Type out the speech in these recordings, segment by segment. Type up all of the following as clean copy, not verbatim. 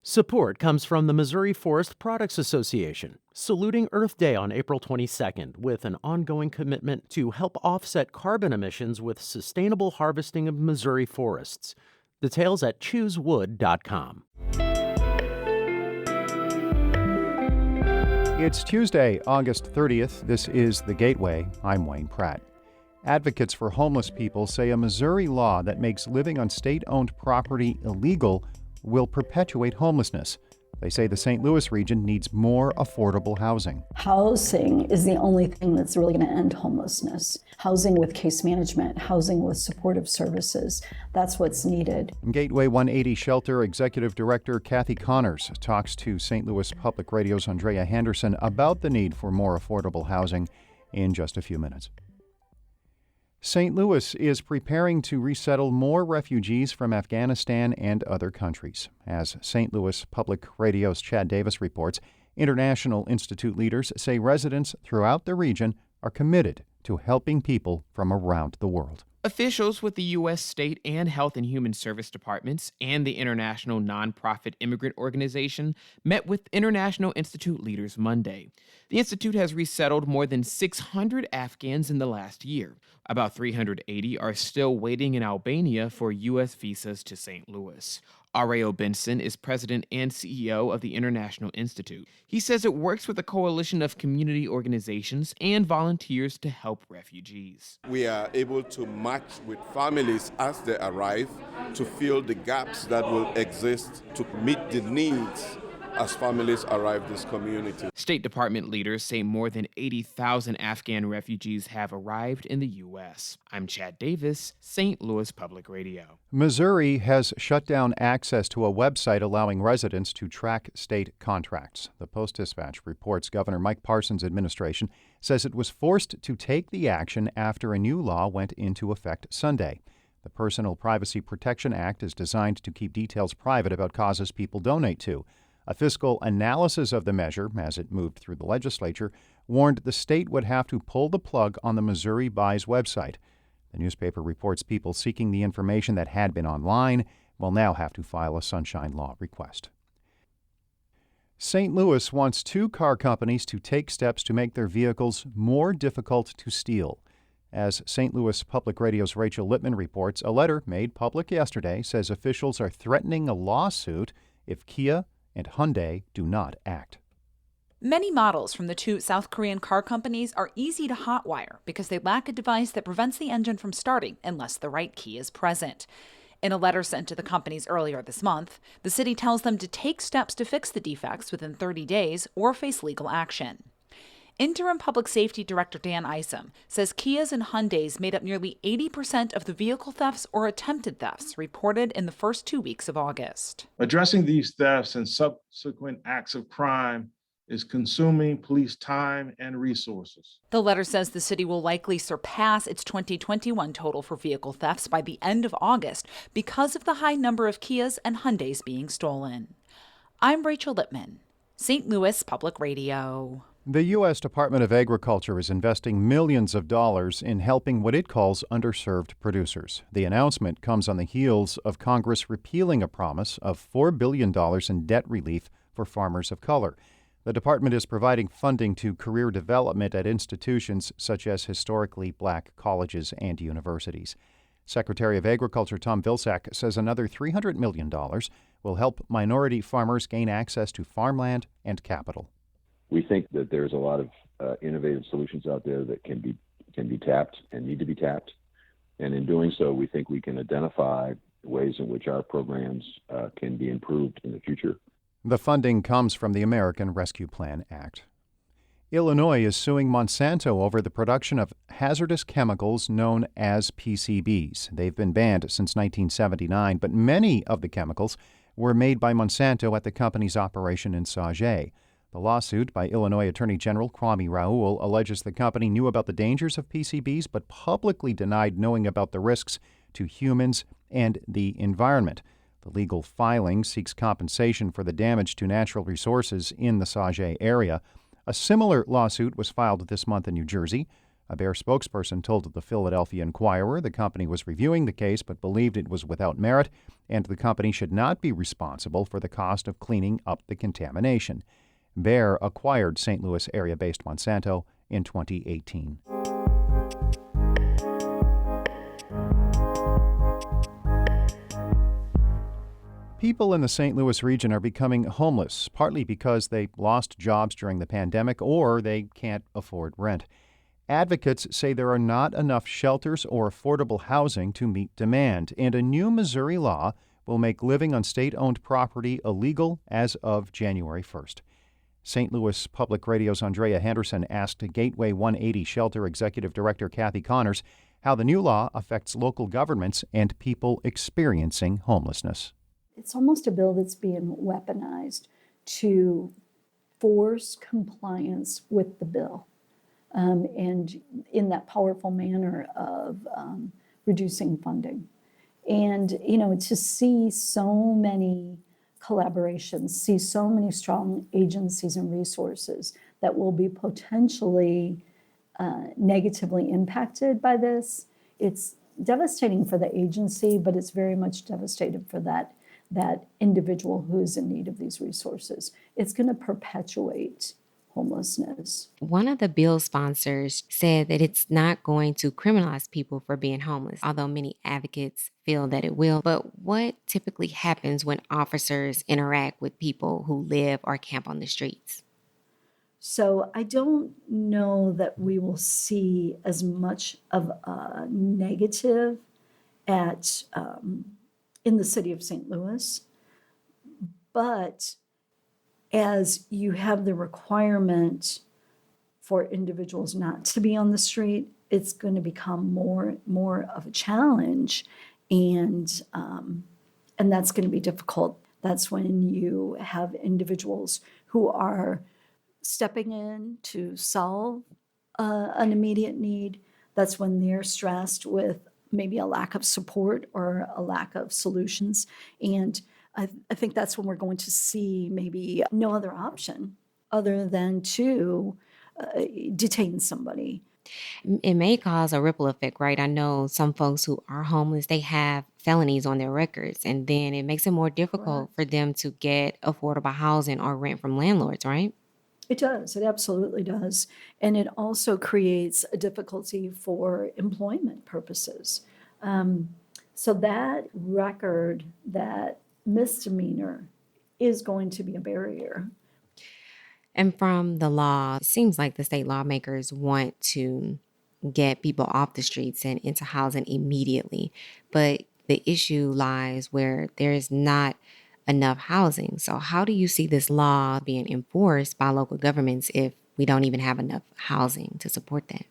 Support comes from the Missouri Forest Products Association, saluting Earth Day on April 22nd with an ongoing commitment to help offset carbon emissions with sustainable harvesting of Missouri forests. Details at choosewood.com. It's Tuesday, August 30th. This is The Gateway. I'm Wayne Pratt. Advocates for homeless people say a Missouri law that makes living on state-owned property illegal will perpetuate homelessness. They say the St. Louis region needs more affordable housing. Housing is the only thing that's really going to end homelessness. Housing with case management, housing with supportive services. That's what's needed. Gateway 180 Shelter Executive Director Kathy Connors talks to St. Louis Public Radio's Andrea Henderson about the need for more affordable housing in just a few minutes. St. Louis is preparing to resettle more refugees from Afghanistan and other countries. As St. Louis Public Radio's Chad Davis reports, International Institute leaders say residents throughout the region are committed to helping people from around the world. Officials with the U.S. State and Health and Human Service Departments and the International Nonprofit Immigrant Organization met with International Institute leaders Monday. The institute has resettled more than 600 Afghans in the last year. About 380 are still waiting in Albania for U.S. visas to St. Louis. Areo Benson is president and CEO of the International Institute. He says it works with a coalition of community organizations and volunteers to help refugees. We are able to match with families as they arrive to fill the gaps that will exist to meet the needs as families arrive this community. State Department leaders say more than 80,000 Afghan refugees have arrived in the U.S. I'm Chad Davis, St. Louis Public Radio. Missouri has shut down access to a website allowing residents to track state contracts. The Post-Dispatch reports Governor Mike Parson's administration says it was forced to take the action after a new law went into effect Sunday. The Personal Privacy Protection Act is designed to keep details private about causes people donate to. A fiscal analysis of the measure, as it moved through the legislature, warned the state would have to pull the plug on the Missouri Buys website. The newspaper reports people seeking the information that had been online will now have to file a Sunshine Law request. St. Louis wants two car companies to take steps to make their vehicles more difficult to steal. As St. Louis Public Radio's Rachel Lippman reports, a letter made public yesterday says officials are threatening a lawsuit if Kia and Hyundai do not act. Many models from the two South Korean car companies are easy to hotwire because they lack a device that prevents the engine from starting unless the right key is present. In a letter sent to the companies earlier this month, the city tells them to take steps to fix the defects within 30 days or face legal action. Interim Public Safety Director Dan Isom says Kias and Hyundais made up nearly 80% of the vehicle thefts or attempted thefts reported in the first 2 weeks of August. Addressing these thefts and subsequent acts of crime is consuming police time and resources. The letter says the city will likely surpass its 2021 total for vehicle thefts by the end of August because of the high number of Kias and Hyundais being stolen. I'm Rachel Lippman, St. Louis Public Radio. The U.S. Department of Agriculture is investing millions of dollars in helping what it calls underserved producers. The announcement comes on the heels of Congress repealing a promise of $4 billion in debt relief for farmers of color. The department is providing funding to career development at institutions such as historically black colleges and universities. Secretary of Agriculture Tom Vilsack says another $300 million will help minority farmers gain access to farmland and capital. We think that there's a lot of innovative solutions out there that can be tapped and need to be tapped. And in doing so, we think we can identify ways in which our programs can be improved in the future. The funding comes from the American Rescue Plan Act. Illinois is suing Monsanto over the production of hazardous chemicals known as PCBs. They've been banned since 1979, but many of the chemicals were made by Monsanto at the company's operation in Sauget. The lawsuit by Illinois Attorney General Kwame Raoul alleges the company knew about the dangers of PCBs but publicly denied knowing about the risks to humans and the environment. The legal filing seeks compensation for the damage to natural resources in the Sauget area. A similar lawsuit was filed this month in New Jersey. A Bear spokesperson told the Philadelphia Inquirer the company was reviewing the case but believed it was without merit, and the company should not be responsible for the cost of cleaning up the contamination. Bear acquired St. Louis area-based Monsanto in 2018. People in the St. Louis region are becoming homeless, partly because they lost jobs during the pandemic or they can't afford rent. Advocates say there are not enough shelters or affordable housing to meet demand, and a new Missouri law will make living on state-owned property illegal as of January 1st. St. Louis Public Radio's Andrea Henderson asked Gateway 180 Shelter Executive Director Kathy Connors how the new law affects local governments and people experiencing homelessness. It's almost a bill that's being weaponized to force compliance with the bill, and in that powerful manner of reducing funding. And, to see so many collaborations, see so many strong agencies and resources that will be potentially negatively impacted by this, it's devastating for the agency, but it's very much devastating for that individual who is in need of these resources. It's going to perpetuate homelessness. One of the bill sponsors said that it's not going to criminalize people for being homeless, although many advocates feel that it will. But what typically happens when officers interact with people who live or camp on the streets? So I don't know that we will see as much of a negative at in the city of St. Louis, but as you have the requirement for individuals not to be on the street, it's going to become more of a challenge, and that's going to be difficult. That's when you have individuals who are stepping in to solve an immediate need. That's when they're stressed with maybe a lack of support or a lack of solutions. And I think that's when we're going to see maybe no other option other than to detain somebody. It may cause a ripple effect, right? I know some folks who are homeless, they have felonies on their records, and then it makes it more difficult for them to get affordable housing or rent from landlords, right? It does. It absolutely does. And it also creates a difficulty for employment purposes. So that record, that misdemeanor, is going to be a barrier. And from the law, it seems like the state lawmakers want to get people off the streets and into housing immediately. But the issue lies where there is not enough housing. So how do you see this law being enforced by local governments if we don't even have enough housing to support that?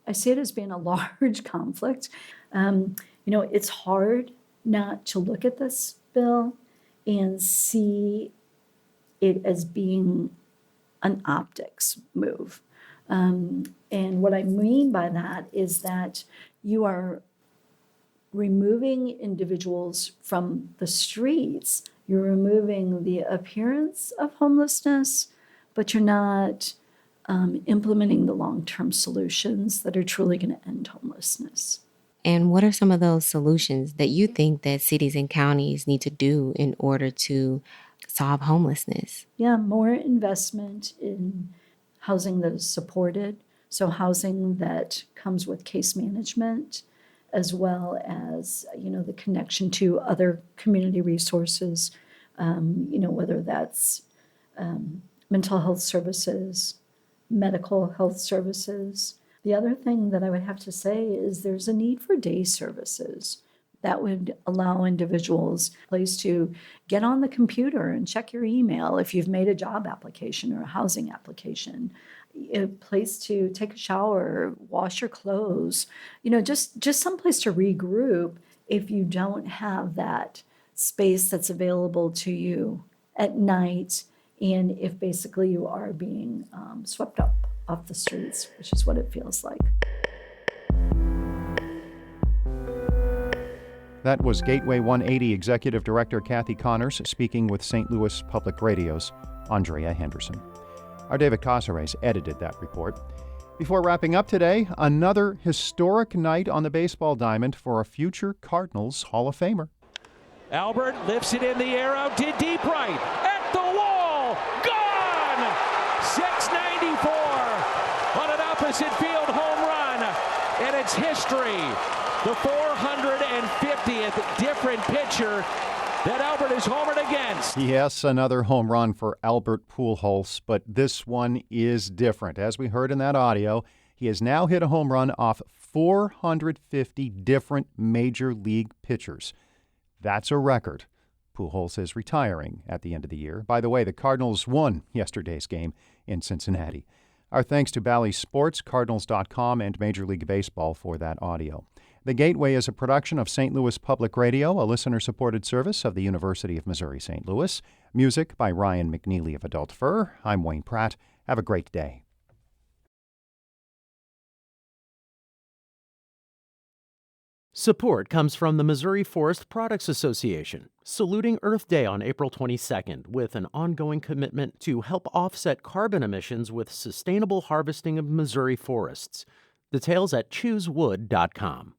I see it as being a large conflict. It's hard not to look at this bill and see it as being an optics move. And what I mean by that is that you are removing individuals from the streets. You're removing the appearance of homelessness, but you're not implementing the long-term solutions that are truly going to end homelessness. And what are some of those solutions that you think that cities and counties need to do in order to solve homelessness? Yeah, more investment in housing that is supported. So housing that comes with case management, as well as, the connection to other community resources, whether that's mental health services, medical health services. The other thing that I would have to say is there's a need for day services that would allow individuals a place to get on the computer and check your email if you've made a job application or a housing application, a place to take a shower, wash your clothes, just someplace to regroup if you don't have that space that's available to you at night, and if basically you are being swept up off the streets, which is what it feels like. That was Gateway 180 Executive Director Kathy Connors speaking with St. Louis Public Radio's Andrea Henderson. Our David Casares edited that report. Before wrapping up today, another historic night on the baseball diamond for a future Cardinals Hall of Famer. Albert lifts it in the air, out to deep right, at the wall, gone! 694 on an opposite field home run, and it's history. The 450th different pitcher that Albert is homered against. Yes, another home run for Albert Pujols, but this one is different. As we heard in that audio, he has now hit a home run off 450 different major league pitchers. That's a record. Pujols is retiring at the end of the year. By the way, the Cardinals won yesterday's game in Cincinnati. Our thanks to Bally Sports, Cardinals.com, and Major League Baseball for that audio. The Gateway is a production of St. Louis Public Radio, a listener-supported service of the University of Missouri St. Louis. Music by Ryan McNeely of Adult Fur. I'm Wayne Pratt. Have a great day. Support comes from the Missouri Forest Products Association, saluting Earth Day on April 22nd with an ongoing commitment to help offset carbon emissions with sustainable harvesting of Missouri forests. Details at choosewood.com.